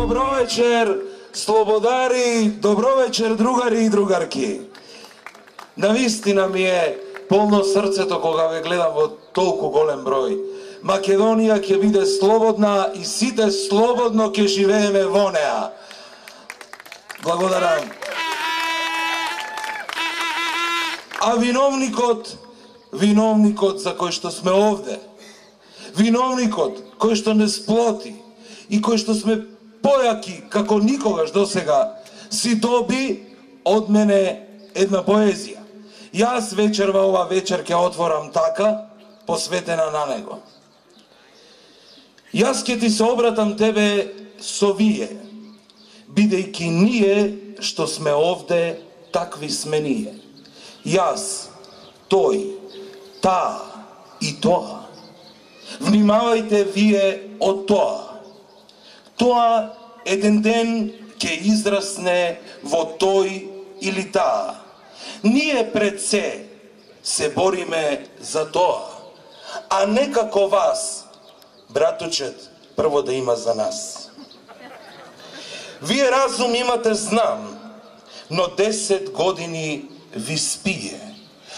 Добро вечер, слободари, добро вечер, другари и другарки. Навистина ми е полно срцето кога ве гледам во толку голем број. Македонија ќе биде слободна и сите слободно ќе живееме во неа. Благодарам. А виновникот за кој што сме овде, виновникот кој што не сплоти и кој што сме појаки како никогаш досега, си доби од мене една поезија. Јас вечерва ова вечер ќе отворам така, посветена на него. Јас ќе ти се обратам тебе со вие, бидејќи ние што сме овде, такви сме ние. Јас, тој, таа и тоа. Внимавајте вие од тоа. Тоа еден ден ќе израсне во тој или таа. Ние пред се бориме за тоа, а не како вас, братучет, прво да има за нас. Вие разум имате, знам, но 10 години ви спие,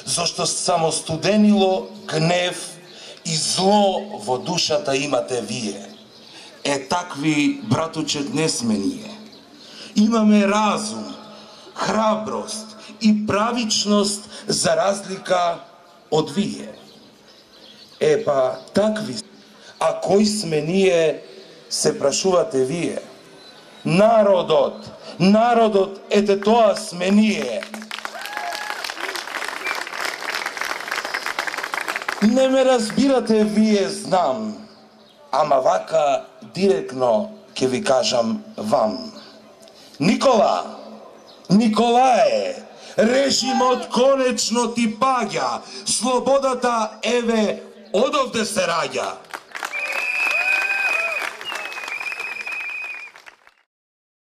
зашто само студенило гнев и зло во душата имате вие. Такви, братучет, не сме ние. Имаме разум, храброст и правичност за разлика од вие. Такви. А кој сме ние, се прашувате вие. Народот, ете тоа сме ние. Не ме разбирате вие, знам, ама вака директно ќе ви кажам вам. Николае, режимот конечно ти паѓа, слободата еве одовде се раѓа.